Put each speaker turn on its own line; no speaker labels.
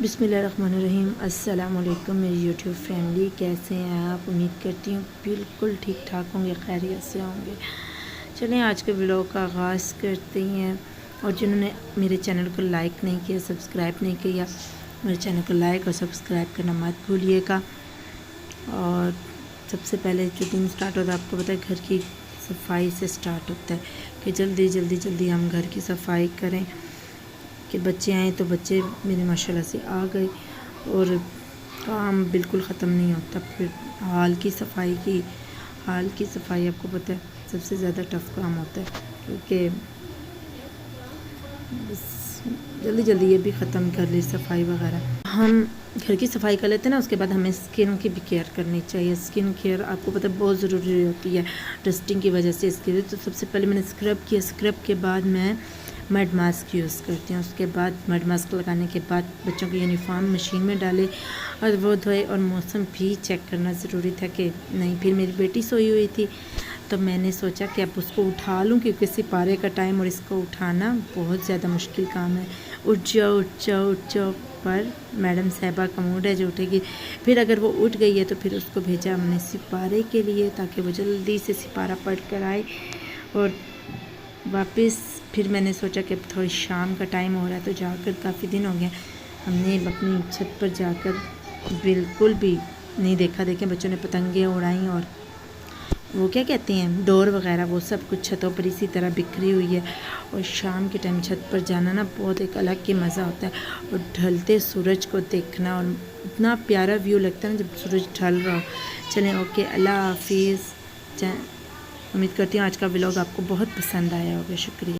बिस्मिल्लाहिर्रहमानिर्रहीम। अस्सलाम वालेकुम मेरी यूट्यूब फैमिली, कैसे हैं आप? उम्मीद करती हूँ बिल्कुल ठीक ठाक होंगे, खैरियत से होंगे। चलें आज के व्लॉग का आगाज़ करते हैं। और जिन्होंने मेरे चैनल को लाइक नहीं किया, सब्सक्राइब नहीं किया, मेरे चैनल को लाइक और सब्सक्राइब करना मत भूलिएगा। और सबसे पहले जो दिन स्टार्ट होता है, आपको पता है घर की सफाई से स्टार्ट होता है कि जल्दी हम घर की सफाई करें कि बच्चे आए तो बच्चे मेरे माशाल्लाह से आ गए और काम बिल्कुल ख़त्म नहीं होता। फिर हाल की सफाई आपको पता है सबसे ज़्यादा टफ़ काम होता है, क्योंकि बस जल्दी ये भी ख़त्म कर ली सफाई वगैरह। हम घर की सफाई कर लेते हैं ना, उसके बाद हमें स्किन की भी केयर करनी चाहिए। स्किन केयर आपको पता है बहुत ज़रूरी होती है डस्टिंग की वजह से। इसके लिए तो सबसे पहले मैंने स्क्रब किया, स्क्रब के बाद मैं मड मास्क यूज़ करती हूँ। उसके बाद मड मास्क लगाने के बाद बच्चों की यूनिफॉर्म मशीन में डाले और वो धोए। और मौसम भी चेक करना ज़रूरी था कि नहीं। फिर मेरी बेटी सोई हुई थी तो मैंने सोचा कि अब उसको उठा लूँ, क्योंकि सिपारे का टाइम और इसको उठाना बहुत ज़्यादा मुश्किल काम है। उठ जाओ पर मैडम साहिबा का मूड है जो उठेगी। फिर अगर वो उठ गई है तो फिर उसको भेजा हमने सिपारे के लिए, ताकि वो जल्दी से सिपारा पढ़ कर आए। और वापस फिर मैंने सोचा कि अब थोड़ी शाम का टाइम हो रहा है तो जाकर, काफ़ी दिन हो गया हमने अपनी छत पर जाकर बिल्कुल भी नहीं देखा। देखें बच्चों ने पतंगे उड़ाई और वो क्या कहते हैं डोर वगैरह, वो सब कुछ छतों पर इसी तरह बिखरी हुई है। और शाम के टाइम छत पर जाना ना बहुत एक अलग ही मज़ा होता है, और ढलते सूरज को देखना, और इतना प्यारा व्यू लगता है ना जब सूरज ढल रहा हो। चलें ओके, अल्लाह हाफिज़। उम्मीद करती हूँ आज का व्लॉग आपको बहुत पसंद आया होगा। शुक्रिया।